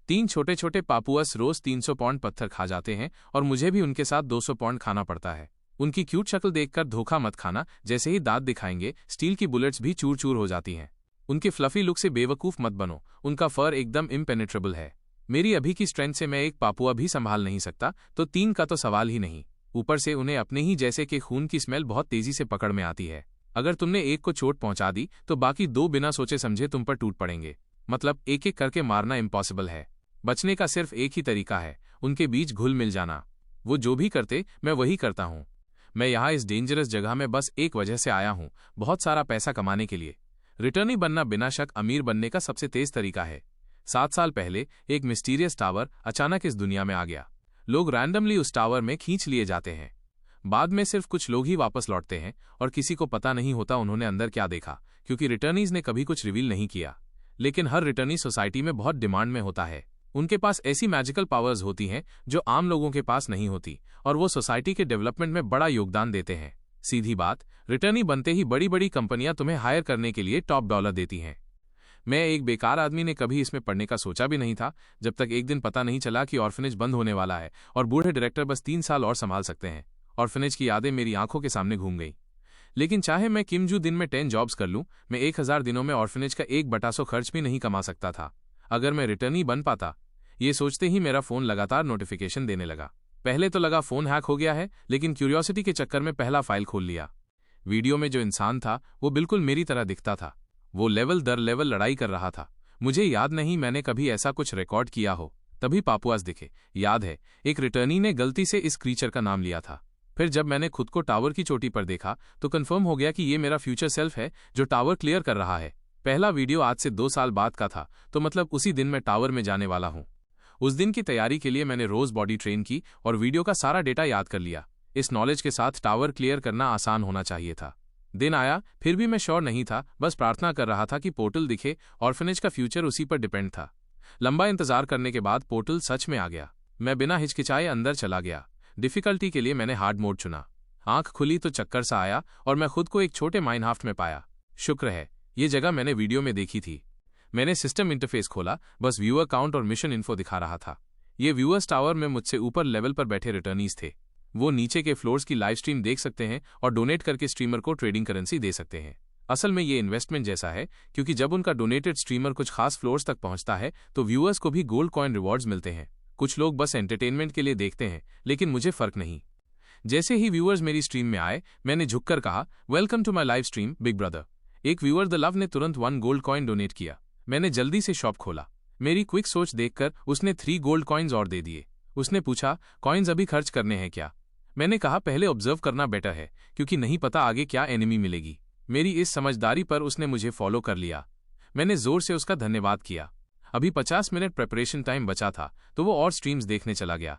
तीन छोटे छोटे पापुअस रोज 300 पाउंड पत्थर खा जाते हैं और मुझे भी उनके साथ 200 पाउंड खाना पड़ता है। उनकी क्यूट शक्ल देखकर धोखा मत खाना, जैसे ही दांत दिखाएंगे स्टील की बुलेट्स भी चूर चूर हो जाती हैं। उनके फ्लफी लुक से बेवकूफ मत बनो, उनका फर एकदम इम्पेनेट्रेबल है। मेरी अभी की स्ट्रेंथ से मैं एक पापुआ भी संभाल नहीं सकता, तो 3 का तो सवाल ही नहीं। ऊपर से उन्हें अपने ही जैसे के खून की स्मेल बहुत तेजी से पकड़ में आती है। अगर तुमने एक को चोट पहुंचा दी तो बाकी 2 बिना सोचे समझे तुम पर टूट पड़ेंगे। मतलब एक एक करके मारना इम्पॉसिबल है। बचने का सिर्फ एक ही तरीका है, उनके बीच घुल मिल जाना। वो जो भी करते मैं वही करता हूँ। मैं यहाँ इस डेंजरस जगह में बस एक वजह से आया हूँ, बहुत सारा पैसा कमाने के लिए। रिटर्नी बनना बिना शक अमीर बनने का सबसे तेज तरीका है। 7 साल पहले एक मिस्टीरियस टावर अचानक इस दुनिया में आ गया। लोग रैंडमली उस टावर में खींच लिए जाते हैं। बाद में सिर्फ कुछ लोग ही वापस लौटते हैं और किसी को पता नहीं होता उन्होंने अंदर क्या देखा, क्योंकि रिटर्नीज ने कभी कुछ रिवील नहीं किया। लेकिन हर रिटर्नी सोसाइटी में बहुत डिमांड में होता है। उनके पास ऐसी मैजिकल पावर्स होती हैं जो आम लोगों के पास नहीं होती, और वो सोसाइटी के डेवलपमेंट में बड़ा योगदान देते हैं। सीधी बात, रिटर्नी बनते ही बड़ी बड़ी कंपनियां तुम्हें हायर करने के लिए टॉप डॉलर देती हैं। मैं एक बेकार आदमी ने कभी इसमें पढ़ने का सोचा भी नहीं था, जब तक एक दिन पता नहीं चला कि ऑर्फनेज बंद होने वाला है और बूढ़े डायरेक्टर बस 3 साल और संभाल सकते हैं। ऑर्फनेज की यादें मेरी आंखों के सामने घूम गई। लेकिन चाहे मैं किम जू दिन में 10 जॉब्स कर लूं, मैं 1000 दिनों में ऑर्फनेज का 1/100 खर्च भी नहीं कमा सकता था। अगर मैं रिटर्नी बन पाता। ये सोचते ही मेरा फोन लगातार नोटिफिकेशन देने लगा। पहले तो लगा फोन हैक हो गया है, लेकिन क्यूरियोसिटी के चक्कर में पहला फाइल खोल लिया। वीडियो में जो इंसान था वो बिल्कुल मेरी तरह दिखता था। वो लेवल दर लेवल लड़ाई कर रहा था। मुझे याद नहीं मैंने कभी ऐसा कुछ रिकॉर्ड किया हो। तभी पापुआस दिखे। याद है, एक रिटर्नी ने गलती से इस क्रीचर का नाम लिया था। फिर जब मैंने खुद को टावर की चोटी पर देखा तो कंफर्म हो गया कि ये मेरा फ्यूचर सेल्फ है जो टावर क्लियर कर रहा है। पहला वीडियो आज से 2 साल बाद का था, तो मतलब उसी दिन मैं टावर में जाने वाला हूँ। उस दिन की तैयारी के लिए मैंने रोज बॉडी ट्रेन की और वीडियो का सारा डेटा याद कर लिया। इस नॉलेज के साथ टावर क्लियर करना आसान होना चाहिए था। दिन आया, फिर भी मैं श्योर नहीं था, बस प्रार्थना कर रहा था कि पोर्टल दिखे। ऑर्फनेज का फ्यूचर उसी पर डिपेंड था। लंबा इंतजार करने के बाद पोर्टल सच में आ गया। मैं बिना हिचकिचाए अंदर चला गया। डिफिकल्टी के लिए मैंने हार्ड मोड चुना। आंख खुली तो चक्कर सा आया और मैं खुद को एक छोटे माइनहाफ्ट में पाया। शुक्र है, ये जगह मैंने वीडियो में देखी थी। मैंने सिस्टम इंटरफेस खोला, बस व्यूअर काउंट और मिशन इन्फो दिखा रहा था। ये व्यूअर्स टावर में मुझसे ऊपर लेवल पर बैठे रिटर्नीज थे। वो नीचे के फ्लोर्स की लाइव स्ट्रीम देख सकते हैं और डोनेट करके स्ट्रीमर को ट्रेडिंग करेंसी दे सकते हैं। असल में ये इन्वेस्टमेंट जैसा है, क्योंकि जब उनका डोनेटेड स्ट्रीमर कुछ खास फ्लोर्स तक पहुंचता है तो व्यूअर्स को भी गोल्ड कॉइन रिवॉर्ड्स मिलते हैं। कुछ लोग बस एंटरटेनमेंट के लिए देखते हैं, लेकिन मुझे फर्क नहीं। जैसे ही व्यूअर्स मेरी स्ट्रीम में आए, मैंने झुककर कहा, welcome to my live stream big brother. एक व्यूअर द लव ने तुरंत 1 गोल्ड कॉइन डोनेट किया। मैंने जल्दी से शॉप खोला। मेरी क्विक सोच देखकर उसने 3 गोल्ड कॉइन्स और दे दिए। उसने पूछा, कॉइन्स अभी खर्च करने हैं क्या? मैंने कहा, पहले ऑब्जर्व करना बेटर है, क्योंकि नहीं पता आगे क्या एनिमी मिलेगी। मेरी इस समझदारी पर उसने मुझे फॉलो कर लिया। मैंने जोर से उसका धन्यवाद किया। अभी 50 मिनट प्रेपरेशन टाइम बचा था, तो वो और स्ट्रीम्स देखने चला गया।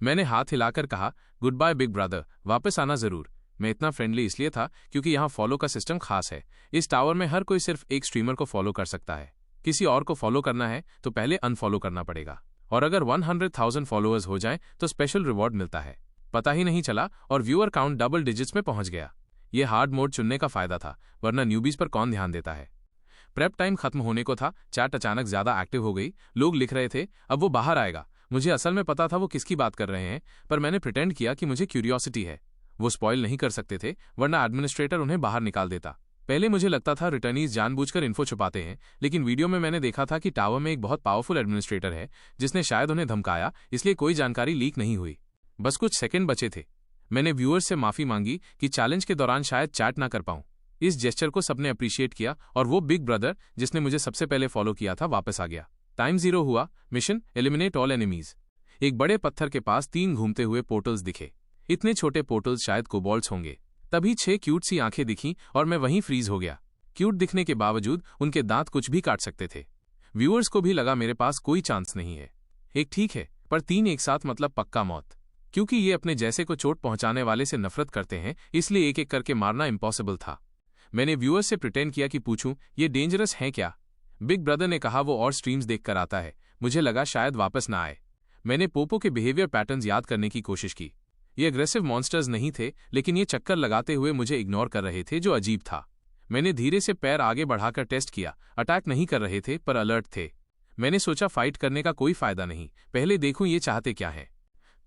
मैंने हाथ हिलाकर कहा, गुड बाय बिग ब्रदर, वापस आना जरूर। मैं इतना फ्रेंडली इसलिए था क्योंकि यहाँ फॉलो का सिस्टम खास है। इस टावर में हर कोई सिर्फ एक स्ट्रीमर को फॉलो कर सकता है। किसी और को फॉलो करना है तो पहले अनफॉलो करना पड़ेगा, और अगर 100,000 फॉलोअर्स हो जाएं तो स्पेशल रिवॉर्ड मिलता है। पता ही नहीं चला और व्यूअर काउंट डबल डिजिट्स में पहुंच गया। ये हार्ड मोड चुनने का फायदा था, वरना न्यूबीज पर कौन ध्यान देता है। प्रेप टाइम खत्म होने को था। चैट अचानक ज्यादा एक्टिव हो गई। लोग लिख रहे थे, अब वो बाहर आएगा। मुझे असल में पता था वो किसकी बात कर रहे हैं, पर मैंने प्रिटेंड किया कि मुझे क्यूरियोसिटी है। वो स्पॉइल नहीं कर सकते थे, वरना एडमिनिस्ट्रेटर उन्हें बाहर निकाल देता। पहले मुझे लगता था रिटर्नीज जानबूझकर इन्फो छुपाते हैं, लेकिन वीडियो में मैंने देखा था कि टावर में एक बहुत पावरफुल एडमिनिस्ट्रेटर है जिसने शायद उन्हें धमकाया, इसलिए कोई जानकारी लीक नहीं हुई। बस कुछ सेकंड बचे थे। मैंने व्यूअर्स से माफी मांगी कि चैलेंज के दौरान शायद चैट ना कर पाऊं। इस जेस्चर को सबने अप्रिशिएट किया और वो बिग ब्रदर जिसने मुझे सबसे पहले फॉलो किया था वापस आ गया। टाइम 0 हुआ। Mission eliminate all enemies. एक बड़े पत्थर के पास 3 घूमते हुए पोर्टल्स दिखे। इतने छोटे पोर्टल्स शायद कोबॉल्ट्स होंगे। तभी 6 क्यूट सी आंखें दिखीं और मैं वहीं फ्रीज हो गया। क्यूट दिखने के बावजूद उनके दांत कुछ भी काट सकते थे। व्यूअर्स को भी लगा मेरे पास कोई चांस नहीं है। एक ठीक है, पर 3 एक साथ मतलब पक्का मौत। क्योंकि ये अपने जैसे को चोट पहुंचाने वाले से नफरत करते हैं, इसलिए एक एक करके मारना इम्पॉसिबल था। मैंने व्यूअर्स से प्रिटेंड किया कि पूछूं, ये डेंजरस है क्या? बिग ब्रदर ने कहा वो और स्ट्रीम्स देखकर आता है। मुझे लगा शायद वापस ना आए। मैंने पोपो के बिहेवियर पैटर्न्स याद करने की कोशिश की। ये अग्रेसिव मॉन्स्टर्स नहीं थे, लेकिन ये चक्कर लगाते हुए मुझे इग्नोर कर रहे थे, जो अजीब था। मैंने धीरे से पैर आगे बढ़ाकर टेस्ट किया। अटैक नहीं कर रहे थे, पर अलर्ट थे। मैंने सोचा फाइट करने का कोई फायदा नहीं, पहले देखूं ये चाहते क्या है।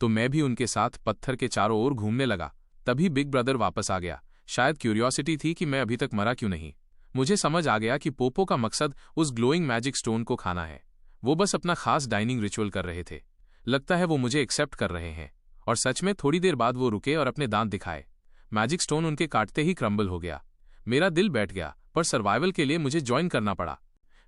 तो मैं भी उनके साथ पत्थर के चारों ओर घूमने लगा। तभी बिग ब्रदर वापस आ गया। शायद क्यूरियोसिटी थी कि मैं अभी तक मरा क्यों नहीं। मुझे समझ आ गया कि पोपो का मकसद उस ग्लोइंग मैजिक स्टोन को खाना है। वो बस अपना खास डाइनिंग रिचुअल कर रहे थे। लगता है वो मुझे एक्सेप्ट कर रहे हैं। और सच में थोड़ी देर बाद वो रुके और अपने दांत दिखाए। मैजिक स्टोन उनके काटते ही क्रम्बल हो गया। मेरा दिल बैठ गया, पर सर्वाइवल के लिए मुझे ज्वाइन करना पड़ा।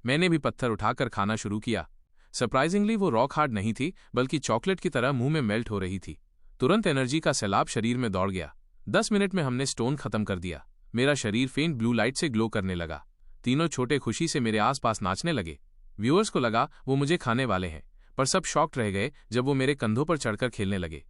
मैंने भी पत्थर उठाकर खाना शुरू किया। सरप्राइजिंगली वो रॉक हार्ड नहीं थी, बल्कि चॉकलेट की तरह मुंह में मेल्ट हो रही थी। तुरंत एनर्जी का सैलाब शरीर में दौड़ गया। 10 मिनट में हमने स्टोन खत्म कर दिया। मेरा शरीर फेंट ब्लू लाइट से ग्लो करने लगा। तीनों छोटे खुशी से मेरे आसपास नाचने लगे। व्यूअर्स को लगा वो मुझे खाने वाले हैं, पर सब शॉक्ड रह गए जब वो मेरे कंधों पर चढ़कर खेलने लगे।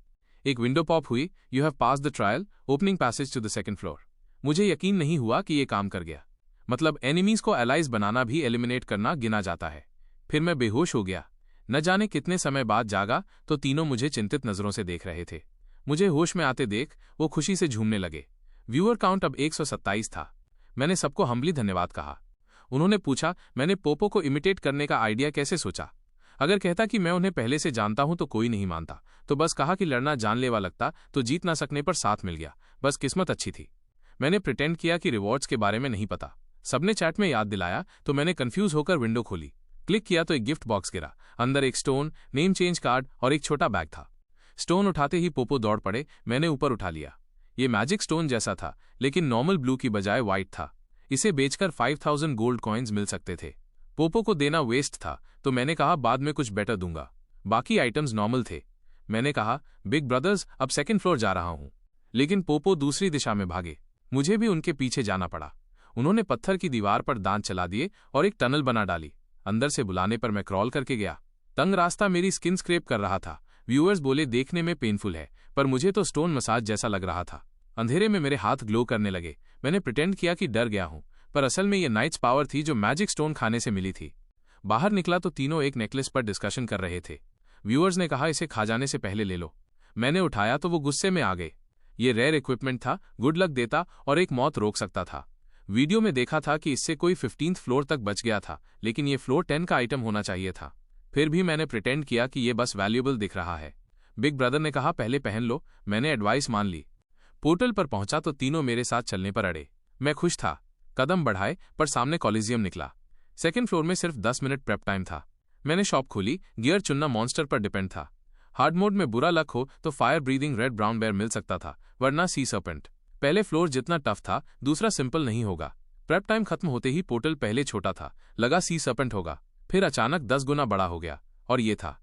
एक विंडो पॉप हुई, you have pass the trial, opening passage to the second floor. मुझे यकीन नहीं हुआ कि ये काम कर गया। मतलब एनिमीज को एलाइज बनाना भी एलिमिनेट करना गिना जाता है। फिर मैं बेहोश हो गया। न जाने कितने समय बाद जागा तो तीनों मुझे चिंतित नजरों से देख रहे थे। मुझे होश में आते देख वो खुशी से झूमने लगे। व्यूअर काउंट अब 127 था। मैंने सबको हम्बली धन्यवाद कहा। उन्होंने पूछा मैंने पोपो को इमिटेट करने का आइडिया कैसे सोचा। अगर कहता कि मैं उन्हें पहले से जानता हूं तो कोई नहीं मानता, तो बस कहा कि लड़ना जानलेवा लगता तो जीत ना सकने पर साथ मिल गया, बस किस्मत अच्छी थी। मैंने प्रिटेंड किया कि रिवॉर्ड्स के बारे में नहीं पता। सबने चैट में याद दिलाया तो मैंने कंफ्यूज होकर विंडो खोली। क्लिक किया तो एक गिफ्ट बॉक्स गिरा। अंदर एक स्टोन, नेम चेंज कार्ड और एक छोटा बैग था। स्टोन उठाते ही पोपो दौड़ पड़े। मैंने ऊपर उठा लिया। ये मैजिक स्टोन जैसा था, लेकिन नॉर्मल ब्लू की बजाय व्हाइट था। इसे बेचकर 5000 गोल्ड कॉइन्स मिल सकते थे। पोपो को देना वेस्ट था, तो मैंने कहा बाद में कुछ बेटर दूंगा। बाकी आइटम्स नॉर्मल थे। मैंने कहा बिग ब्रदर्स अब सेकंड फ्लोर जा रहा हूं। लेकिन पोपो दूसरी दिशा में भागे। मुझे भी उनके पीछे जाना पड़ा। उन्होंने पत्थर की दीवार पर दांत चला दिए और एक टनल बना डाली। अंदर से बुलाने पर मैं क्रॉल करके गया। तंग रास्ता मेरी स्किन स्क्रैप कर रहा था। व्यूअर्स बोले देखने में पेनफुल है, पर मुझे तो स्टोन मसाज जैसा लग रहा था। अंधेरे में मेरे हाथ ग्लो करने लगे। मैंने प्रिटेंड किया कि डर गया हूं, पर असल में ये नाइट्स पावर थी जो मैजिक स्टोन खाने से मिली थी। बाहर निकला तो तीनों एक नेकलेस पर डिस्कशन कर रहे थे। व्यूअर्स ने कहा इसे खा जाने से पहले ले लो। मैंने उठाया तो वो गुस्से में आ गए। ये रेयर इक्विपमेंट था, गुड लक देता और एक मौत रोक सकता था। वीडियो में देखा था कि इससे कोई 15th फ्लोर तक बच गया था, लेकिन ये फ्लोर 10 का आइटम होना चाहिए था। फिर भी मैंने प्रिटेंड किया कि ये बस वैल्यूएबल दिख रहा है। बिग ब्रदर ने कहा पहले पहन लो। मैंने एडवाइस मान ली। पोर्टल पर पहुंचा तो तीनों मेरे साथ चलने पर अड़े। मैं खुश था। कदम बढ़ाए पर सामने कॉलिजियम निकला। सेकंड फ्लोर में सिर्फ 10 मिनट प्रेप टाइम था। मैंने शॉप खोली। गियर चुनना मॉन्स्टर पर डिपेंड था। हार्ड मोड में बुरा लक हो तो fire breathing red brown bear मिल सकता था, वरना सी सर्पेंट। पहले फ्लोर जितना टफ था, दूसरा सिंपल नहीं होगा। प्रेप टाइम खत्म होते ही पोर्टल पहले छोटा था, लगा सी सर्पेंट होगा, फिर अचानक 10 गुना बड़ा हो गया, और ये था।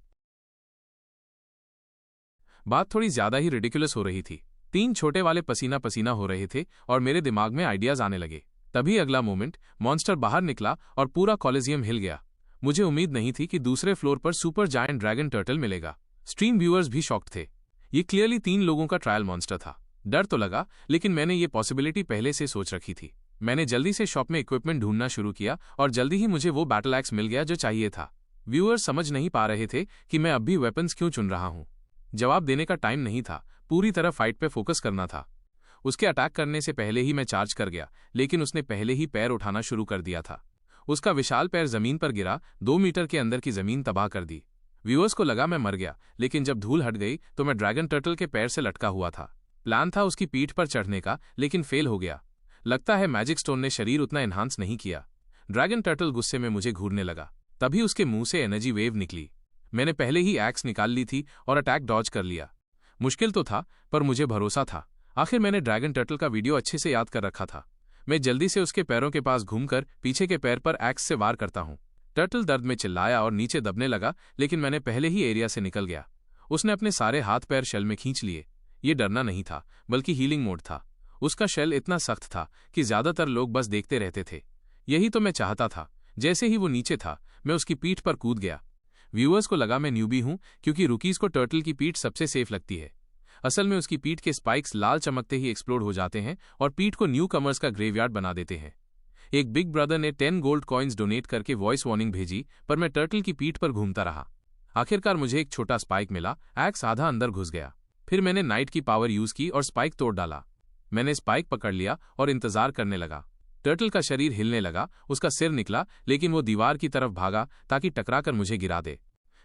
बात थोड़ी ज्यादा ही रिडिकुलस हो रही थी। 3 छोटे वाले पसीना पसीना हो रहे थे और मेरे दिमाग में आइडियाज आने लगे। तभी अगला मोमेंट, मॉन्स्टर बाहर निकला और पूरा कॉलेजियम हिल गया। मुझे उम्मीद नहीं थी कि दूसरे फ्लोर पर सुपर जायंट ड्रैगन टर्टल मिलेगा। स्ट्रीम व्यूअर्स भी शॉक्ड थे। ये क्लियरली 3 लोगों का ट्रायल मॉन्स्टर था। डर तो लगा, लेकिन मैंने ये पॉसिबिलिटी पहले से सोच रखी थी। मैंने जल्दी से शॉप में इक्विपमेंट ढूंढना शुरू किया और जल्दी ही मुझे वो बैटल एक्स मिल गया जो चाहिए था। व्यूअर्स समझ नहीं पा रहे थे कि मैं अब भी वेपन्स क्यों चुन रहा हूं। जवाब देने का टाइम नहीं था, पूरी तरह फाइट पे फोकस करना था। उसके अटैक करने से पहले ही मैं चार्ज कर गया, लेकिन उसने पहले ही पैर उठाना शुरू कर दिया था। उसका विशाल पैर जमीन पर गिरा, 2 मीटर के अंदर की जमीन तबाह कर दी। व्यूअर्स को लगा मैं मर गया, लेकिन जब धूल हट गई तो मैं ड्रैगन टर्टल के पैर से लटका हुआ था। प्लान था उसकी पीठ पर चढ़ने का, लेकिन फेल हो गया। लगता है मैजिक स्टोन ने शरीर उतना एनहांस नहीं किया। ड्रैगन टर्टल गुस्से में मुझे घूरने लगा। तभी उसके मुंह से एनर्जी वेव निकली। मैंने पहले ही एक्स निकाल ली थी और अटैक डॉज कर लिया। मुश्किल तो था, पर मुझे भरोसा था। आखिर मैंने ड्रैगन टर्टल का वीडियो अच्छे से याद कर रखा था। मैं जल्दी से उसके पैरों के पास घूमकर पीछे के पैर पर एक्स से वार करता हूं। टर्टल दर्द में चिल्लाया और नीचे दबने लगा, लेकिन मैंने पहले ही एरिया से निकल गया। उसने अपने सारे हाथ पैर शेल में खींच लिए। ये डरना नहीं था, बल्कि हीलिंग मोड था। उसका शेल इतना सख्त था कि ज्यादातर लोग बस देखते रहते थे। यही तो मैं चाहता था। जैसे ही वो नीचे था, मैं उसकी पीठ पर कूद गया। व्यूअर्स को लगा मैं न्यूबी हूं, क्योंकि रुकीज को टर्टल की पीठ सबसे सेफ लगती है। असल में उसकी पीठ के स्पाइक्स लाल चमकते ही एक्सप्लोड हो जाते हैं और पीठ को न्यू कमर्स का ग्रेवयार्ड बना देते हैं। एक बिग ब्रदर ने 10 गोल्ड कॉइन्स डोनेट करके वॉइस वार्निंग भेजी, पर मैं टर्टल की पीठ पर घूमता रहा। आखिरकार मुझे एक छोटा स्पाइक मिला। एक्स आधा अंदर घुस गया। फिर मैंने नाइट की पावर यूज की और स्पाइक तोड़ डाला। मैंने स्पाइक पकड़ लिया और इंतजार करने लगा। टर्टल का शरीर हिलने लगा, उसका सिर निकला, लेकिन वो दीवार की तरफ भागा ताकि टकराकर मुझे गिरा दे।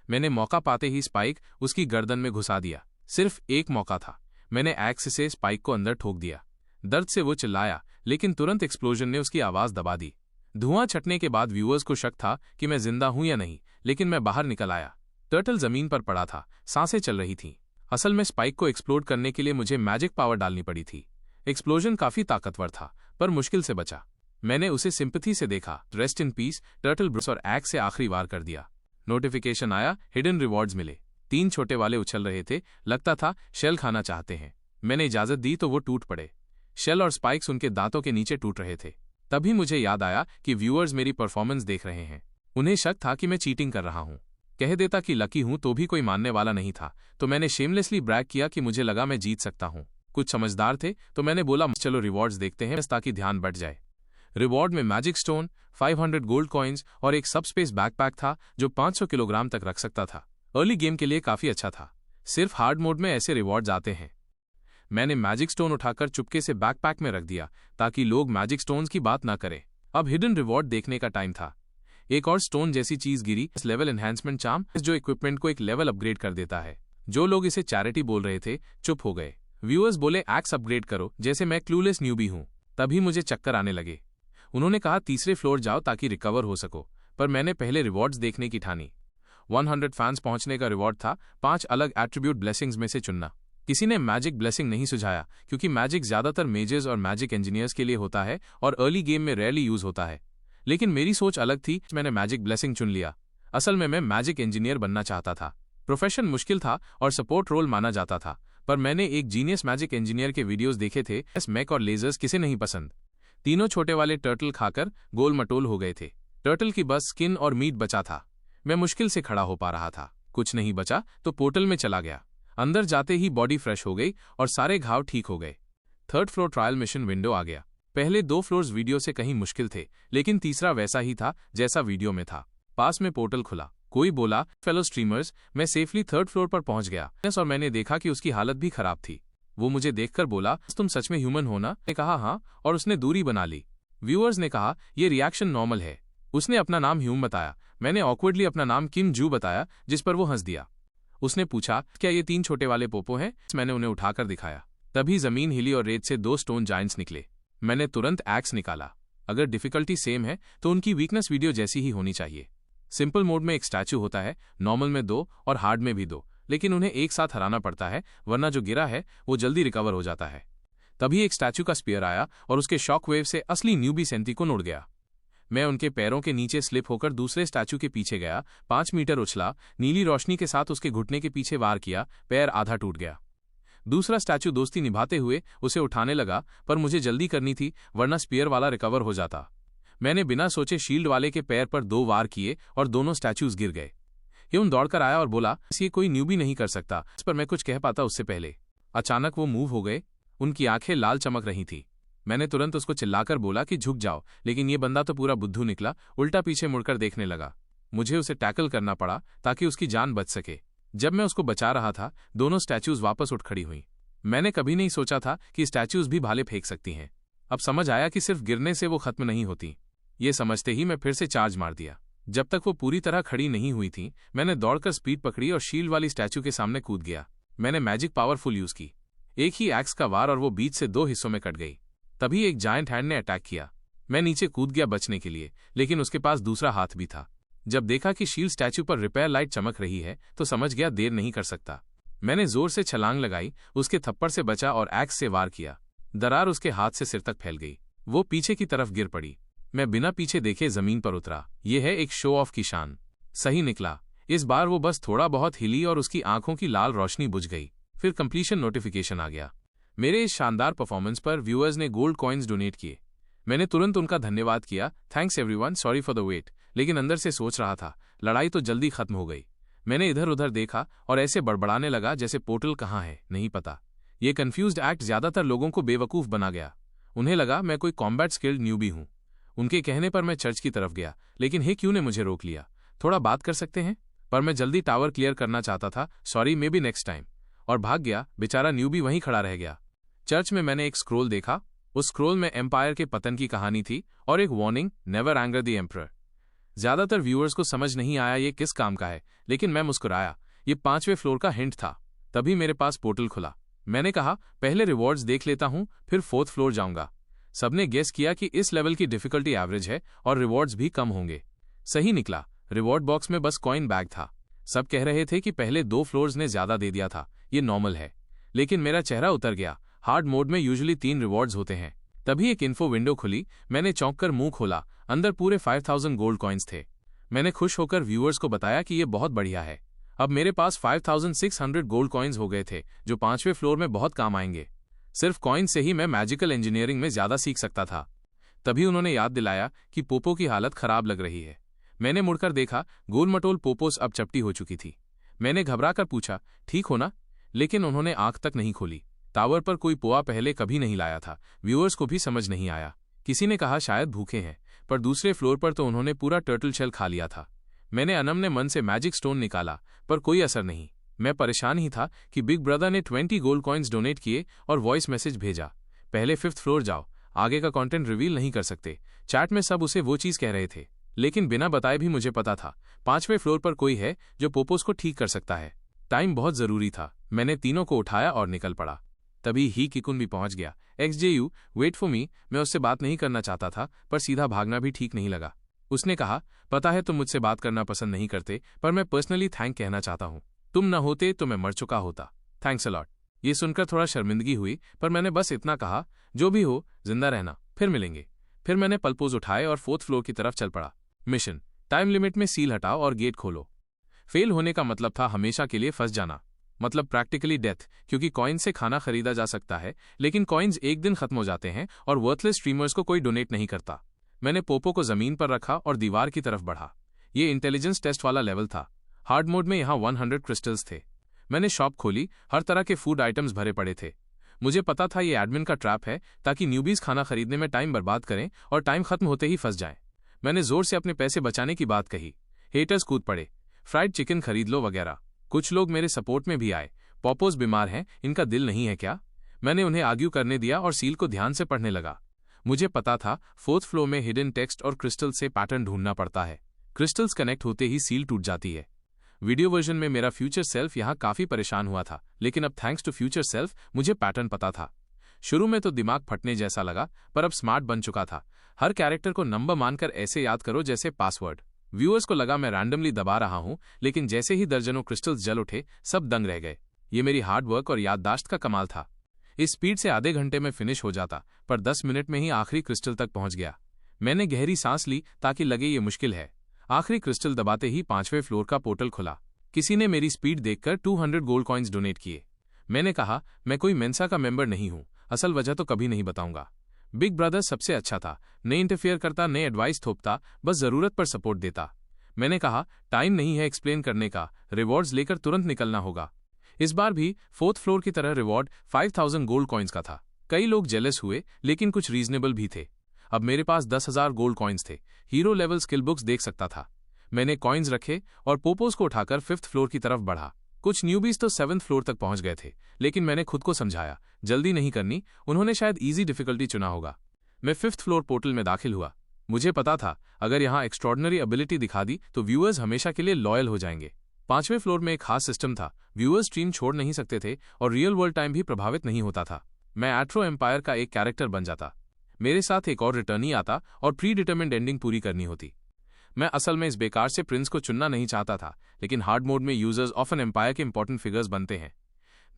मैंने मौका पाते ही स्पाइक उसकी गर्दन में घुसा दिया। सिर्फ एक मौका था। मैंने एक्स से स्पाइक को अंदर ठोक दिया। दर्द से वो चिल्लाया, लेकिन तुरंत एक्सप्लोजन ने उसकी आवाज दबा दी। धुआं छटने के बाद व्यूअर्स को शक था कि मैं जिंदा हूं या नहीं, लेकिन मैं बाहर निकल आया। टर्टल जमीन पर पड़ा था, सांसें चल रही थीं। असल में स्पाइक को एक्सप्लोड करने के लिए मुझे मैजिक पावर डालनी पड़ी थी। एक्सप्लोजन काफी ताकतवर था, पर मुश्किल से बचा। मैंने उसे सिंपैथी से देखा। Rest in peace turtle Bruce, और एक्स से आखिरी वार कर दिया। नोटिफिकेशन आया, हिडन रिवॉर्ड्स मिले। 3 छोटे वाले उछल रहे थे, लगता था शेल खाना चाहते हैं। मैंने इजाजत दी तो वो टूट पड़े। शेल और स्पाइक्स उनके दांतों के नीचे टूट रहे थे। तभी मुझे याद आया कि व्यूअर्स मेरी परफॉर्मेंस देख रहे हैं। उन्हें शक था कि मैं चीटिंग कर रहा हूं। कह देता कि लकी हूं तो भी कोई मानने वाला नहीं था, तो मैंने शेमलेसली ब्रैग किया कि मुझे लगा मैं जीत सकता हूं। कुछ समझदार थे तो मैंने बोला चलो रिवॉर्ड्स देखते हैं, ताकि ध्यान बढ़ जाए। रिवॉर्ड में मैजिक स्टोन, 500 गोल्ड कॉइन्स और एक सबस्पेस बैकपैक था जो 500 किलोग्राम तक रख सकता था। अर्ली गेम के लिए काफी अच्छा था। सिर्फ हार्ड मोड में ऐसे रिवॉर्ड्स आते हैं। मैंने मैजिक स्टोन उठाकर चुपके से बैकपैक में रख दिया ताकि लोग मैजिक स्टोन्स की बात ना करें। अब हिडन रिवॉर्ड देखने का टाइम था। एक और स्टोन जैसी चीज गिरी, लेवल एनहांसमेंट चार्म, जो इक्विपमेंट को एक लेवल अपग्रेड कर देता है। जो लोग इसे चैरिटी बोल रहे थे चुप हो गए। व्यूअर्स बोले एक्स अपग्रेड करो, जैसे मैं क्लूलेस न्यूबी हूं। तभी मुझे चक्कर आने लगे। उन्होंने कहा तीसरे फ्लोर जाओ ताकि रिकवर हो सको, पर मैंने पहले रिवॉर्ड्स देखने की ठानी। 100 फैंस पहुंचने का रिवॉर्ड था, 5 अलग एट्रीब्यूट ब्लेसिंग्स में से चुनना। किसी ने मैजिक ब्लेसिंग नहीं सुझाया, क्योंकि मैजिक ज्यादातर मेजर्स और मैजिक इंजीनियर्स के लिए होता है और अर्ली गेम में रेयरली यूज होता है। लेकिन मेरी सोच अलग थी, मैंने मैजिक ब्लेसिंग चुन लिया। असल में मैं मैजिक इंजीनियर बनना चाहता था। प्रोफेशन मुश्किल था और सपोर्ट रोल माना जाता था, पर मैंने एक जीनियस मैजिक इंजीनियर के वीडियोस देखे थे। मैक और लेजर्स किसे नहीं पसंद। तीनों छोटे वाले टर्टल खाकर गोल मटोल हो गए थे। टर्टल की बस स्किन और मीट बचा था। मैं मुश्किल से खड़ा हो पा रहा था। कुछ नहीं बचा तो पोर्टल में चला गया। अंदर जाते ही बॉडी फ्रेश हो गई और सारे घाव ठीक हो गए। 3rd floor trial mission window आ गया। पहले 2 फ्लोर्स वीडियो से कहीं मुश्किल थे, लेकिन तीसरा वैसा ही था जैसा वीडियो में था। पास में पोर्टल खुला। कोई बोला फेलो स्ट्रीमर्स। मैं सेफली 3rd फ्लोर पर पहुंच गया और मैंने देखा कि उसकी हालत भी खराब थी। वो मुझे देखकर बोला तुम सच में ह्यूमन हो ना? मैंने कहा हाँ, और उसने दूरी बना ली। व्यूअर्स ने कहा ये रिएक्शन नॉर्मल है। उसने अपना नाम ह्यूम बताया। मैंने ऑकवर्डली अपना नाम किम जू बताया, जिस पर वो हंस दिया। उसने पूछा क्या ये 3 छोटे वाले पोपो हैं? मैंने उन्हें उठाकर दिखाया। तभी जमीन हिली और रेत से 2 स्टोन जायंट्स निकले। मैंने तुरंत एक्स निकाला। अगर डिफिकल्टी सेम है तो उनकी वीकनेस वीडियो जैसी ही होनी चाहिए। सिंपल मोड में एक स्टैचू होता है, नॉर्मल में 2 और हार्ड में भी 2, लेकिन उन्हें एक साथ हराना पड़ता है, वरना जो गिरा है वो जल्दी रिकवर हो जाता है। तभी एक स्टैचू का स्पीयर आया और उसके शॉक वेव से असली न्यूबी सेंटी को उड़ गया। मैं उनके पैरों के नीचे स्लिप होकर दूसरे स्टैचू के पीछे गया। 5 मीटर उछला, नीली रोशनी के साथ उसके घुटने के पीछे वार किया, पैर आधा टूट गया। दूसरा स्टैचू दोस्ती निभाते हुए उसे उठाने लगा, पर मुझे जल्दी करनी थी, वरना स्पीयर वाला रिकवर हो जाता। मैंने बिना सोचे शील्ड वाले के पैर पर 2 वार किए और दोनों स्टैचूज गिर गए। ह्यूम दौड़कर आया और बोला ये कोई न्यूबी नहीं कर सकता। इस पर मैं कुछ कह पाता उससे पहले अचानक वो मूव हो गए। उनकी आंखें लाल चमक रही थी। मैंने तुरंत उसको चिल्लाकर बोला कि झुक जाओ, लेकिन ये बंदा तो पूरा बुद्धू निकला, उल्टा पीछे मुड़कर देखने लगा। मुझे उसे टैकल करना पड़ा ताकि उसकी जान बच सके। जब मैं उसको बचा रहा था, दोनों स्टैचूज वापस उठ खड़ी हुई। मैंने कभी नहीं सोचा था कि स्टैचूज भी भाले फेंक सकती हैं। अब समझ आया कि सिर्फ गिरने से वो खत्म नहीं होती। ये समझते ही मैं फिर से चार्ज मार दिया। जब तक वो पूरी तरह खड़ी नहीं हुई थी, मैंने दौड़कर स्पीड पकड़ी और शील्ड वाली स्टैचू के सामने कूद गया। मैंने मैजिक पावरफुल यूज की। एक ही एक्स का वार और वो बीच से 2 हिस्सों में कट गई। तभी एक जायंट हैंड ने अटैक किया। मैं नीचे कूद गया बचने के लिए, लेकिन उसके पास दूसरा हाथ भी था। जब देखा कि शील्ड स्टैचू पर रिपेयर लाइट चमक रही है तो समझ गया देर नहीं कर सकता। मैंने जोर से छलांग लगाई, उसके थप्पड़ से बचा और एक्स से वार किया। दरार उसके हाथ से सिर तक फैल गई। वो पीछे की तरफ गिर पड़ी। मैं बिना पीछे देखे जमीन पर उतरा। यह है एक शो ऑफ की शान। सही निकला। इस बार वो बस थोड़ा बहुत हिली और उसकी आंखों की लाल रोशनी बुझ गई। फिर कंप्लीशन नोटिफिकेशन आ गया। मेरे इस शानदार परफॉर्मेंस पर व्यूअर्स ने गोल्ड कॉइन्स डोनेट किए। मैंने तुरंत उनका धन्यवाद किया, thanks everyone, sorry for the wait. लेकिन अंदर से सोच रहा था लड़ाई तो जल्दी खत्म हो गई। मैंने इधर उधर देखा और ऐसे बड़बड़ाने लगा जैसे पोर्टल कहाँ है नहीं पता। ये कंफ्यूज्ड एक्ट ज्यादातर लोगों को बेवकूफ बना गया। उन्हें लगा मैं कोई कॉम्बैट स्किल्ड न्यूबी हूं। उनके कहने पर मैं चर्च की तरफ गया, लेकिन हे क्यों ने मुझे रोक लिया। थोड़ा बात कर सकते हैं? पर मैं जल्दी टावर क्लियर करना चाहता था, sorry may be next time, और भाग गया। बेचारा न्यूबी वहीं खड़ा रह गया। चर्च में मैंने एक स्क्रोल देखा, उस स्क्रोल में एम्पायर के पतन की कहानी थी और एक warning, never anger the emperor. ज्यादातर व्यूअर्स को समझ नहीं आया ये किस काम का है, लेकिन मैं मुस्कुराया। ये 5वें फ्लोर का हिंट था। तभी मेरे पास पोर्टल खुला। मैंने कहा पहले रिवॉर्ड्स देख लेता हूं, फिर 4th फ्लोर जाऊंगा। सबने गेस किया कि इस लेवल की डिफिकल्टी एवरेज है और रिवॉर्ड्स भी कम होंगे। सही निकला। रिवॉर्ड बॉक्स में बस कॉइन बैग था। सब कह रहे थे कि पहले 2 फ्लोर्स ने ज्यादा दे दिया था, ये नॉर्मल है। लेकिन मेरा चेहरा उतर गया। हार्ड मोड में यूजुअली 3 रिवॉर्ड्स होते हैं। तभी एक इन्फो विंडो खुली। मैंने चौंक कर मुंह खोला। अंदर पूरे 5000 गोल्ड कॉइन्स थे। मैंने खुश होकर व्यूअर्स को बताया कि ये बहुत बढ़िया है। अब मेरे पास 5600 गोल्ड कॉइन्स हो गए थे, जो 5वें फ्लोर में बहुत काम आएंगे। सिर्फ कॉइन से ही मैं मैजिकल इंजीनियरिंग में ज्यादा सीख सकता था। तभी उन्होंने याद दिलाया कि पोपो की हालत खराब लग रही है। मैंने मुड़कर देखा, गोलमटोल पोपोस अब चपटी हो चुकी थी। मैंने घबराकर पूछा, ठीक हो ना? लेकिन उन्होंने आंख तक नहीं खोली। टावर पर कोई पोआ पहले कभी नहीं लाया था। व्यूअर्स को भी समझ नहीं आया। किसी ने कहा शायद भूखे हैं, पर दूसरे फ्लोर पर तो उन्होंने पूरा टर्टल शेल खा लिया था। मैंने अनमने मन से मैजिक स्टोन निकाला, पर कोई असर नहीं। मैं परेशान ही था कि बिग ब्रदर ने 20 गोल्ड कॉइन्स डोनेट किए और वॉइस मैसेज भेजा, पहले 5th फ्लोर जाओ, आगे का कंटेंट रिवील नहीं कर सकते। चैट में सब उसे वो चीज कह रहे थे, लेकिन बिना बताए भी मुझे पता था 5वें फ्लोर पर कोई है जो पोपोस को ठीक कर सकता है। टाइम बहुत जरूरी था। मैंने तीनों को उठाया और निकल पड़ा। तभी ही किकुन भी पहुंच गया। XJU, wait for me. मैं उससे बात नहीं करना चाहता था, पर सीधा भागना भी ठीक नहीं लगा। उसने कहा, पता है तुम मुझसे बात करना पसंद नहीं करते, पर मैं पर्सनली थैंक कहना चाहता हूं। तुम न होते तो मैं मर चुका होता। Thanks a lot. ये सुनकर थोड़ा शर्मिंदगी हुई, पर मैंने बस इतना कहा, जो भी हो जिंदा रहना, फिर मिलेंगे। फिर मैंने पलपोज उठाए और 4th फ्लोर की तरफ चल पड़ा। मिशन, टाइम लिमिट में सील हटाओ और गेट खोलो। फेल होने का मतलब था हमेशा के लिए फंस जाना, मतलब प्रैक्टिकली डेथ, क्योंकि कॉइन से खाना खरीदा जा सकता है, लेकिन कॉइन्स एक दिन खत्म हो जाते हैं और वर्थलेस स्ट्रीमर्स को कोई डोनेट नहीं करता। मैंने पोपो को जमीन पर रखा और दीवार की तरफ बढ़ा। ये इंटेलिजेंस टेस्ट वाला लेवल था। हार्ड मोड में यहां 100 क्रिस्टल्स थे। मैंने शॉप खोली। हर तरह के फूड आइटम्स भरे पड़े थे। मुझे पता था ये एडमिन का ट्रैप है, ताकि न्यूबीज खाना खरीदने में टाइम बर्बाद करें और टाइम खत्म होते ही फंस जाएं। मैंने जोर से अपने पैसे बचाने की बात कही। हेटर्स कूद पड़े, फ्राइड चिकन खरीद लो वगैरह। कुछ लोग मेरे सपोर्ट में भी आए। पॉपोस बीमार हैं, इनका दिल नहीं है क्या? मैंने उन्हें आर्ग्यू करने दिया और सील को ध्यान से पढ़ने लगा। मुझे पता था 4th फ्लोर में हिडन टेक्स्ट और क्रिस्टल से पैटर्न ढूंढना पड़ता है। क्रिस्टल्स कनेक्ट होते ही सील टूट जाती है। वीडियो वर्जन में मेरा फ्यूचर सेल्फ यहां काफी परेशान हुआ था, लेकिन अब थैंक्स टू फ्यूचर सेल्फ मुझे पैटर्न पता था। शुरू में तो दिमाग फटने जैसा लगा, पर अब स्मार्ट बन चुका था। हर कैरेक्टर को नंबर मानकर ऐसे याद करो जैसे पासवर्ड। व्यूअर्स को लगा मैं रैंडमली दबा रहा हूं, लेकिन जैसे ही दर्जनों क्रिस्टल्स जल उठे, सब दंग रह गए। ये मेरी हार्ड वर्क और याददाश्त का कमाल था। इस स्पीड से आधे घंटे में फिनिश हो जाता, पर 10 मिनट में ही आखिरी क्रिस्टल तक पहुंच गया। मैंने गहरी सांस ली ताकि लगे ये मुश्किल है। आखिरी क्रिस्टल दबाते ही 5वें फ्लोर का पोर्टल खुला। किसी ने मेरी स्पीड देखकर 200 गोल्ड कॉइन्स डोनेट किए। मैंने कहा, मैं कोई मेंसा का मेंबर नहीं हूं, असल वजह तो कभी नहीं बताऊंगा। बिग ब्रदर सबसे अच्छा था, न इंटरफेयर करता, न एडवाइस थोपता, बस जरूरत पर सपोर्ट देता। मैंने कहा, टाइम नहीं है एक्सप्लेन करने का, रिवॉर्ड्स लेकर तुरंत निकलना होगा। इस बार भी 4th फ्लोर की तरह रिवॉर्ड 5000 गोल्ड कॉइन्स का था। कई लोग जेलस हुए, लेकिन कुछ रीजनेबल भी थे। अब मेरे पास 10,000 गोल्ड कॉइन्स थे। हीरो लेवल स्किल बुक्स देख सकता था। मैंने कॉइन्स रखे और पोपोस को उठाकर 5th फ्लोर की तरफ बढ़ा। कुछ न्यूबीज तो 7th फ्लोर तक पहुंच गए थे, लेकिन मैंने खुद को समझाया, जल्दी नहीं करनी। उन्होंने शायद इजी डिफिकल्टी चुना होगा। मैं 5th फ्लोर पोर्टल में दाखिल हुआ। मुझे पता था, अगर यहां एक्स्ट्रॉर्डनरी एबिलिटी दिखा दी तो व्यूअर्स हमेशा के लिए लॉयल हो जाएंगे। 5वें फ्लोर में एक खास सिस्टम था। व्यूअर्स स्ट्रीम छोड़ नहीं सकते थे और रियल वर्ल्ड टाइम भी प्रभावित नहीं होता था। मैं एट्रो एम्पायर का एक कैरेक्टर बन जाता। मेरे साथ एक और रिटर्नी आता और प्री डिटरमिन्ड एंडिंग पूरी करनी होती। मैं असल में इस बेकार से प्रिंस को चुनना नहीं चाहता था, लेकिन हार्ड मोड में यूजर्स ऑफन एम्पायर के इंपॉर्टेंट फिगर्स बनते हैं।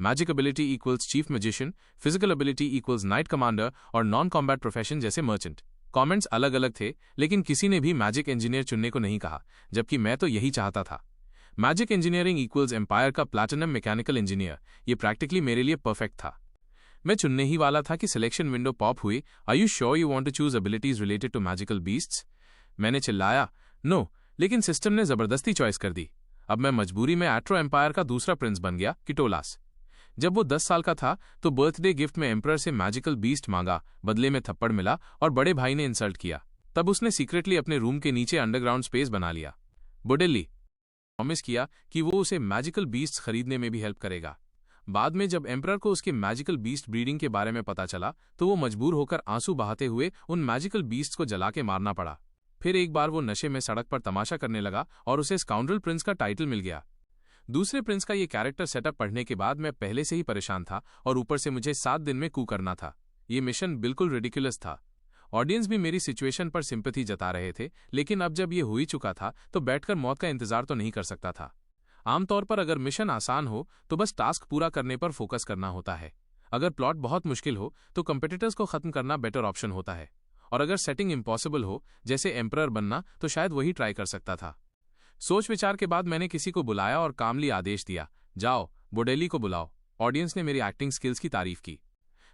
Magic ability equals chief magician, physical ability equals night commander और नॉन कॉम्बैट प्रोफेशन जैसे मर्चेंट। कमेंट्स अलग अलग थे, लेकिन किसी ने भी मैजिक इंजीनियर चुनने को नहीं कहा, जबकि मैं तो यही चाहता था। मैजिक इंजीनियरिंग इक्वल्स एम्पायर का प्लैटिनम मैकेनिकल इंजीनियर। ये प्रैक्टिकली मेरे लिए परफेक्ट था। मैं चुनने ही वाला था कि सिलेक्शन विंडो पॉप हुई। Are you sure you want to choose abilities related to magical beasts? मैंने चिल्लाया, नो, लेकिन सिस्टम ने जबरदस्ती चॉइस कर दी। अब मैं मजबूरी में एट्रो एम्पायर का दूसरा प्रिंस बन गया, किटोलास। जब वो 10 साल का था तो बर्थडे गिफ्ट में एम्परर से मैजिकल बीस्ट मांगा, बदले में थप्पड़ मिला और बड़े भाई ने इंसल्ट किया। तब उसने सीक्रेटली अपने रूम के नीचे अंडरग्राउंड स्पेस बना लिया। बुडेली प्रॉमिस किया कि वो उसे मैजिकल बीस्ट खरीदने में भी हेल्प करेगा। बाद में जब एम्परर को उसके मैजिकल बीस्ट ब्रीडिंग के बारे में पता चला तो वो मजबूर होकर आंसू बहाते हुए उन मैजिकल बीस्ट को जला के मारना पड़ा। फिर एक बार वो नशे में सड़क पर तमाशा करने लगा और उसे स्काउंड्रल प्रिंस का टाइटल मिल गया। दूसरे प्रिंस का ये कैरेक्टर सेटअप पढ़ने के बाद मैं पहले से ही परेशान था और ऊपर से मुझे 7 दिन में कू करना था। ये मिशन बिल्कुल रिडिकुलस था। ऑडियंस भी मेरी सिचुएशन पर सिंपैथी जता रहे थे, लेकिन अब जब ये हो ही चुका था तो बैठकर मौत का इंतजार तो नहीं कर सकता था। आमतौर पर अगर मिशन आसान हो तो बस टास्क पूरा करने पर फोकस करना होता है। अगर प्लॉट बहुत मुश्किल हो तो कंपिटिटर्स को खत्म करना बेटर ऑप्शन होता है, और अगर सेटिंग इम्पॉसिबल हो जैसे एम्परर बनना तो शायद वही ट्राई कर सकता था। सोच विचार के बाद मैंने किसी को बुलाया और कामली आदेश दिया, जाओ बोडेली को बुलाओ। ऑडियंस ने मेरी एक्टिंग स्किल्स की तारीफ की।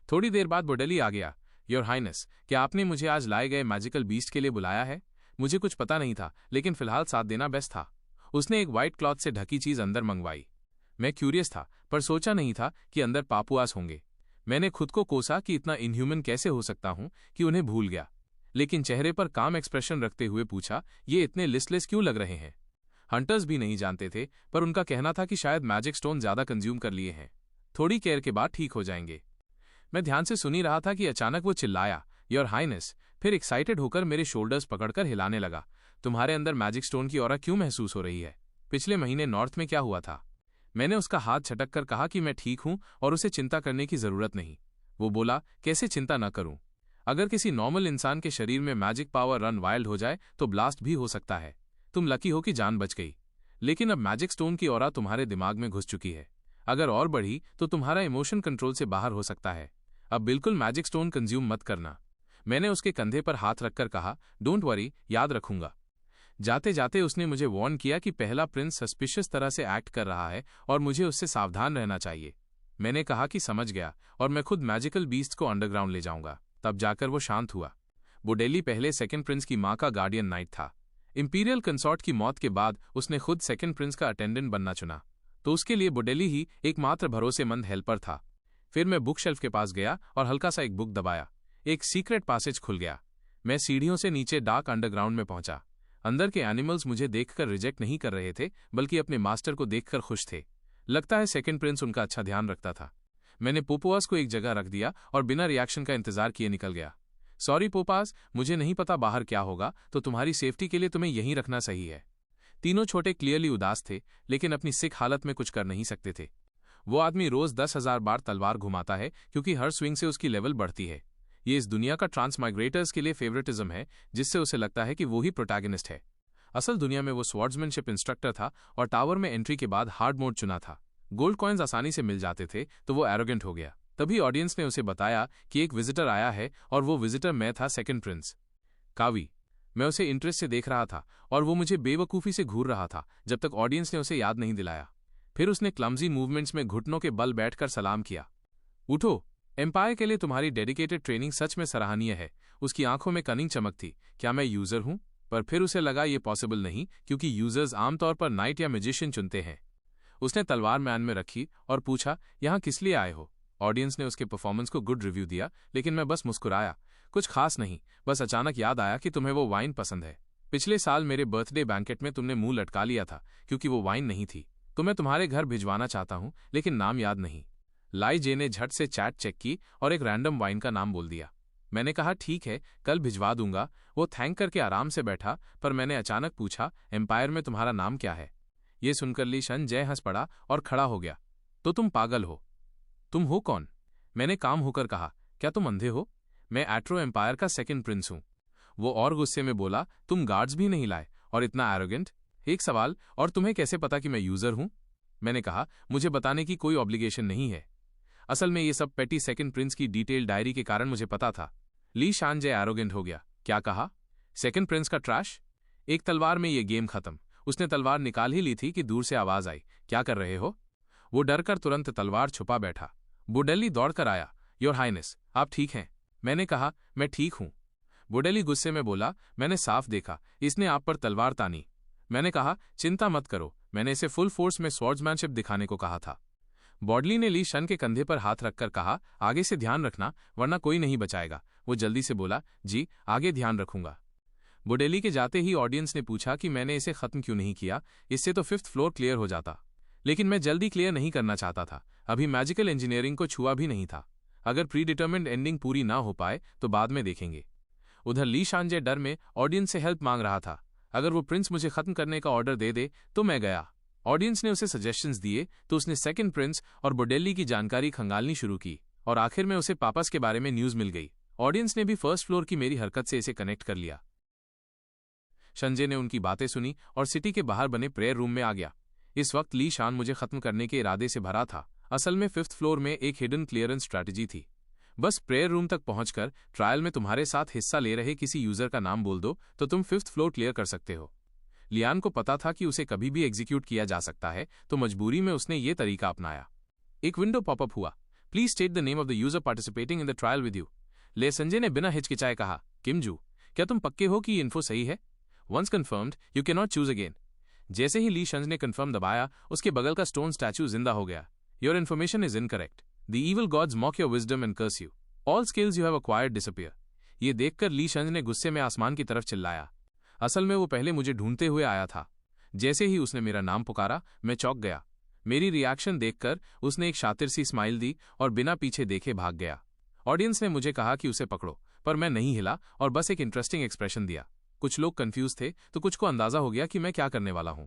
थोड़ी देर बाद बोडेली आ गया। योर हाइनेस, क्या आपने मुझे आज लाए गए मैजिकल बीस्ट के लिए बुलाया है? मुझे कुछ पता नहीं था, लेकिन फिलहाल साथ देना बेस्ट था। उसने एक व्हाइट क्लॉथ से ढकी चीज अंदर मंगवाई। मैं क्यूरियस था, पर सोचा नहीं था कि अंदर पापुआस होंगे। मैंने खुद को कोसा कि इतना इनह्यूमन कैसे हो सकता हूं कि उन्हें भूल गया, लेकिन चेहरे पर काम एक्सप्रेशन रखते हुए पूछा, ये इतने लिस्टलेस क्यों लग रहे हैं? हंटर्स भी नहीं जानते थे, पर उनका कहना था कि शायद मैजिक स्टोन ज्यादा कंज्यूम कर लिए हैं, थोड़ी केयर के बाद ठीक हो जाएंगे। मैं ध्यान से सुन ही रहा था कि अचानक वो चिल्लाया, योर हाइनेस, फिर एक्साइटेड होकर मेरे शोल्डर्स पकड़कर हिलाने लगा। तुम्हारे अंदर मैजिक स्टोन की ऑरा क्यों महसूस हो रही है? पिछले महीने नॉर्थ में क्या हुआ था? मैंने उसका हाथ झटक कर कहा कि मैं ठीक हूं और उसे चिंता करने की जरूरत नहीं। वो बोला, कैसे चिंता न करूं? अगर किसी नॉर्मल इंसान के शरीर में मैजिक पावर रन वाइल्ड हो जाए तो ब्लास्ट भी हो सकता है। तुम लकी हो कि जान बच गई, लेकिन अब मैजिक स्टोन की ऑरा तुम्हारे दिमाग में घुस चुकी है। अगर और बढ़ी तो तुम्हारा इमोशन कंट्रोल से बाहर हो सकता है। अब बिल्कुल मैजिक स्टोन कंज्यूम मत करना। मैंने उसके कंधे पर हाथ रखकर कहा, डोंट वरी, याद रखूंगा। जाते जाते उसने मुझे वार्न किया कि पहला प्रिंस सस्पिशियस तरह से एक्ट कर रहा है और मुझे उससे सावधान रहना चाहिए। मैंने कहा कि समझ गया, और मैं खुद मैजिकल बीस्ट को अंडरग्राउंड ले जाऊंगा। तब जाकर वो शांत हुआ। बोडेली पहले सेकंड प्रिंस की मां का गार्डियन नाइट था। इंपीरियल कंसॉर्ट की मौत के बाद उसने खुद सेकंड प्रिंस का अटेंडेंट बनना चुना, तो उसके लिए बोडेली ही एकमात्र भरोसेमंद हेल्पर था। फिर मैं बुक शेल्फ के पास गया और हल्का सा एक बुक दबाया। एक सीक्रेट पैसेज खुल गया। मैं सीढ़ियों से नीचे डार्क अंडरग्राउंड में पहुंचा। अंदर के एनिमल्स मुझे देखकर रिजेक्ट नहीं कर रहे थे, बल्कि अपने मास्टर को देखकर खुश थे। लगता है सेकंड प्रिंस उनका अच्छा ध्यान रखता था। मैंने पोपोआस को एक जगह रख दिया और बिना रिएक्शन का इंतजार किए निकल गया। सॉरी पोपास, मुझे नहीं पता बाहर क्या होगा, तो तुम्हारी सेफ्टी के लिए तुम्हें यहीं रखना सही है। तीनों छोटे क्लियरली उदास थे, लेकिन अपनी सिक हालत में कुछ कर नहीं सकते थे। वो आदमी रोज 10,000 बार तलवार घुमाता है, क्योंकि हर स्विंग से उसकी लेवल बढ़ती है। ये इस दुनिया का ट्रांसमाइग्रेटर्स के लिए फेवरेटिज्म है, जिससे उसे लगता है कि वो ही प्रोटैगनिस्ट है। असल दुनिया में वो स्वॉर्ड्समैनशिप इंस्ट्रक्टर था और टावर में एंट्री के बाद हार्ड मोड चुना था। गोल्ड कॉइन्स आसानी से मिल जाते थे, तो वो एरोगेंट हो गया। तभी ऑडियंस ने उसे बताया कि एक विजिटर आया है, और वो विजिटर मैं था, सेकंड प्रिंस कावी। मैं उसे इंटरेस्ट से देख रहा था और वो मुझे बेवकूफ़ी से घूर रहा था, जब तक ऑडियंस ने उसे याद नहीं दिलाया। फिर उसने क्लमजी मूवमेंट्स में घुटनों के बल बैठकर सलाम किया। उठो, एम्पायर के लिए तुम्हारी डेडिकेटेड ट्रेनिंग सच में सराहनीय है। उसकी आंखों में कनिंग चमक थी। क्या मैं यूजर हूं? पर फिर उसे लगा ये पॉसिबल नहीं, क्योंकि यूजर्स आमतौर पर नाइट या मैजिशियन चुनते हैं। उसने तलवार मैन में रखी और पूछा, यहां किस लिए आए हो? ऑडियंस ने उसके परफॉर्मेंस को गुड रिव्यू दिया, लेकिन मैं बस मुस्कुराया। कुछ खास नहीं, बस अचानक याद आया कि तुम्हें वो वाइन पसंद है। पिछले साल मेरे बर्थडे बैंकेट में तुमने मुंह लटका लिया था, क्योंकि वो वाइन नहीं थी। तो मैं तुम्हारे घर भिजवाना चाहता हूं, लेकिन नाम याद नहीं। लाई जे ने झट से चैट चेक की और एक रैंडम वाइन का नाम बोल दिया। मैंने कहा, ठीक है, कल भिजवा दूंगा। वो थैंक करके आराम से बैठा, पर मैंने अचानक पूछा, एम्पायर में तुम्हारा नाम क्या है? ये सुनकर ली शन जय हंस पड़ा और खड़ा हो गया। तो तुम पागल हो? तुम हो कौन? मैंने काम होकर कहा, क्या तुम अंधे हो? मैं एट्रो एम्पायर का सेकंड प्रिंस हूं। वो और गुस्से में बोला, तुम गार्ड्स भी नहीं लाए और इतना एरोगेंट। एक सवाल, और तुम्हें कैसे पता कि मैं यूजर हूं? मैंने कहा, मुझे बताने की कोई ऑब्लिगेशन नहीं है। असल में ये सब पेटी सेकंड प्रिंस की डिटेल डायरी के कारण मुझे पता था। ली शान जय एरोगेंट हो गया। क्या कहा? सेकंड प्रिंस का ट्रैश? एक तलवार में ये गेम खत्म। उसने तलवार निकाल ही ली थी कि दूर से आवाज आई, क्या कर रहे हो? वो डरकर तुरंत तलवार छुपा बैठा। बोडेली दौड़कर आया, योर हाइनेस, आप ठीक हैं? मैंने कहा, मैं ठीक हूं। बोडेली गुस्से में बोला, मैंने साफ देखा, इसने आप पर तलवार तानी। मैंने कहा, चिंता मत करो, मैंने इसे फुल फोर्स में स्वॉर्ड्समैनशिप दिखाने को कहा था। बॉडली ने ली शन के कंधे पर हाथ रखकर कहा, आगे से ध्यान रखना, वरना कोई नहीं बचाएगा। वो जल्दी से बोला, जी आगे ध्यान रखूंगा। बोडेली के जाते ही ऑडियंस ने पूछा कि मैंने इसे खत्म क्यों नहीं किया, इससे तो 5th फ्लोर क्लियर हो जाता। लेकिन मैं जल्दी क्लियर नहीं करना चाहता था। अभी मैजिकल इंजीनियरिंग को छुआ भी नहीं था। अगर प्री डिटर्मिन्ड एंडिंग पूरी ना हो पाए तो बाद में देखेंगे। उधर ली शानजे डर में ऑडियंस से हेल्प मांग रहा था। अगर वो प्रिंस मुझे खत्म करने का ऑर्डर दे दे तो मैं गया। ऑडियंस ने उसे सजेशंस दिए तो उसने सेकंड प्रिंस और बोडेली की जानकारी खंगालनी शुरू की और आखिर में उसे पापस के बारे में न्यूज मिल गई। ऑडियंस ने भी फर्स्ट फ्लोर की मेरी हरकत से इसे कनेक्ट कर लिया। संजय ने उनकी बातें सुनी और सिटी के बाहर बने प्रेयर रूम में आ गया। इस वक्त ली शान मुझे खत्म करने के इरादे से भरा था। असल में 5th फ्लोर में एक हिडन क्लियरेंस स्ट्रैटेजी थी। बस प्रेयर रूम तक पहुंचकर ट्रायल में तुम्हारे साथ हिस्सा ले रहे किसी यूजर का नाम बोल दो तो तुम 5th फ्लोर क्लियर कर सकते हो। लियान को पता था कि उसे कभी भी एग्जीक्यूट किया जा सकता है, तो मजबूरी में उसने ये तरीका अपनाया। एक विंडो पॉपअप हुआ। Please state the name of the user participating in the trial with you. ले संजय ने बिना हिचकिचाए कहा, किम जू, क्या तुम पक्के हो कि ये इन्फो सही है? Once confirmed you can not choose again. जैसे ही ली शंज ने कंफर्म दबाया, उसके बगल का स्टोन स्टैचू जिंदा हो गया। Your information is incorrect. The evil gods mock your wisdom and curse you. All skills you have acquired disappear. ये देखकर ली शंज ने गुस्से में आसमान की तरफ चिल्लाया। असल में वो पहले मुझे ढूंढते हुए आया था। जैसे ही उसने मेरा नाम पुकारा, मैं चौंक गया। मेरी रिएक्शन देखकर उसने एक शातिर सी स्माइल दी और बिना पीछे देखे भाग गया। ऑडियंस ने मुझे कहा कि उसे पकड़ो, पर मैं नहीं हिला और बस एक इंटरेस्टिंग एक्सप्रेशन दिया। कुछ लोग कंफ्यूज थे तो कुछ को अंदाजा हो गया कि मैं क्या करने वाला हूं।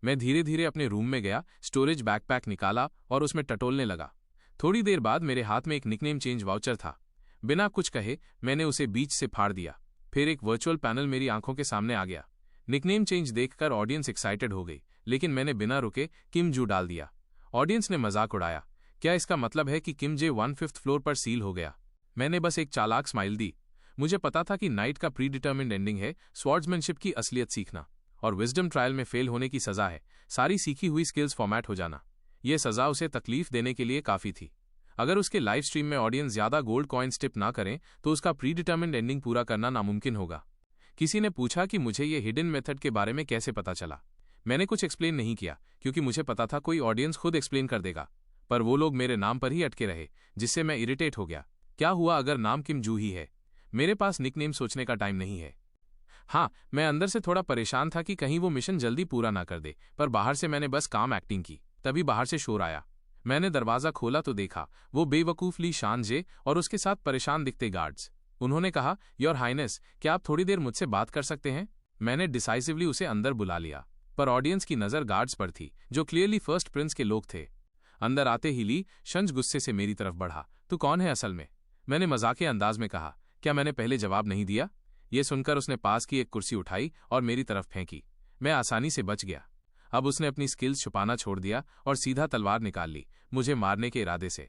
मैं धीरे धीरे अपने रूम में गया, स्टोरेज बैकपैक निकाला और उसमें टटोलने लगा। थोड़ी देर बाद मेरे हाथ में एक निकनेम चेंज वाउचर था। बिना कुछ कहे मैंने उसे बीच से फाड़ दिया। फिर एक वर्चुअल पैनल मेरी आंखों के सामने आ गया। निकनेम चेंज देखकर ऑडियंस एक्साइटेड हो गई, लेकिन मैंने बिना रुके किम जू डाल दिया। ऑडियंस ने मजाक उड़ाया, क्या इसका मतलब है कि किम जे 1/5 फ्लोर पर सील हो गया? मैंने बस एक चालाक स्माइल दी। मुझे पता था कि नाइट का प्री डिटर्मिन्ड एंडिंग है स्वॉर्ड्समैनशिप की असलियत सीखना, और विजडम ट्रायल में फेल होने की सजा है सारी सीखी हुई स्किल्स फॉर्मेट हो जाना। यह सजा उसे तकलीफ देने के लिए काफी थी। अगर उसके लाइव स्ट्रीम में ऑडियंस ज्यादा गोल्ड कॉइन्स टिप ना करें तो उसका प्री डिटर्मिन्ड एंडिंग पूरा करना नामुमकिन होगा। किसी ने पूछा कि मुझे ये हिडन मेथड के बारे में कैसे पता चला। मैंने कुछ एक्सप्लेन नहीं किया क्योंकि मुझे पता था कोई ऑडियंस खुद एक्सप्लेन कर देगा, पर वो लोग मेरे नाम पर ही अटके रहे, जिससे मैं इरिटेट हो गया। क्या हुआ अगर नाम किम जू ही है? मेरे पास निकनेम सोचने का टाइम नहीं है। हाँ, मैं अंदर से थोड़ा परेशान था कि कहीं वो मिशन जल्दी पूरा ना कर दे, पर बाहर से मैंने बस काम एक्टिंग की। तभी बाहर से शोर आया। मैंने दरवाजा खोला तो देखा वो बेवकूफ ली शानजे और उसके साथ परेशान दिखते गार्ड्स। उन्होंने कहा, योर हाइनेस, क्या आप थोड़ी देर मुझसे बात कर सकते हैं? मैंने डिसाइसिवली उसे अंदर बुला लिया, पर ऑडियंस की नजर गार्ड्स पर थी, जो क्लियरली फर्स्ट प्रिंस के लोग थे। अंदर आते ही ली शंज गुस्से से मेरी तरफ बढ़ा। तू कौन है असल में? मैंने मजाकिया अंदाज में कहा। क्या मैंने पहले जवाब नहीं दिया? ये सुनकर उसने पास की एक कुर्सी उठाई और मेरी तरफ फेंकी। मैं आसानी से बच गया। अब उसने अपनी स्किल्स छुपाना छोड़ दिया और सीधा तलवार निकाल ली, मुझे मारने के इरादे से।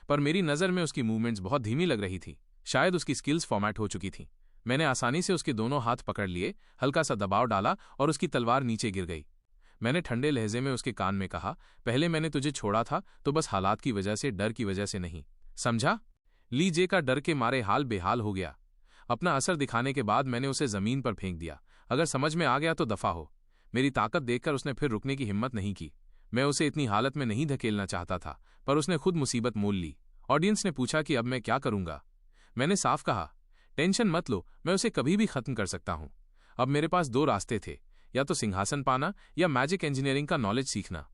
पर मेरी नजर में उसकी मूवमेंट्स बहुत धीमी लग रही थी। शायद उसकी स्किल्स फॉर्मेट हो चुकी थीं। मैंने आसानी से उसके दोनों हाथ पकड़ लिए, हल्का सा दबाव डाला और उसकी तलवार नीचे गिर गई। मैंने ठंडे लहजे में उसके कान में कहा, पहले मैंने तुझे छोड़ा था तो बस हालात की वजह से, डर की वजह से नहीं, समझा? ली जे का डर के मारे हाल बेहाल हो गया। अपना असर दिखाने के बाद मैंने उसे जमीन पर फेंक दिया। अगर समझ में आ गया तो दफा हो। मेरी ताकत देखकर उसने फिर रुकने की हिम्मत नहीं की। मैं उसे इतनी हालत में नहीं धकेलना चाहता था, पर उसने खुद मुसीबत मोल ली। ऑडियंस ने पूछा कि अब मैं क्या करूंगा। मैंने साफ कहा, टेंशन मत लो, मैं उसे कभी भी खत्म कर सकता हूं। अब मेरे पास 2 रास्ते थे, या तो सिंहासन पाना या मैजिक इंजीनियरिंग का नॉलेज सीखना।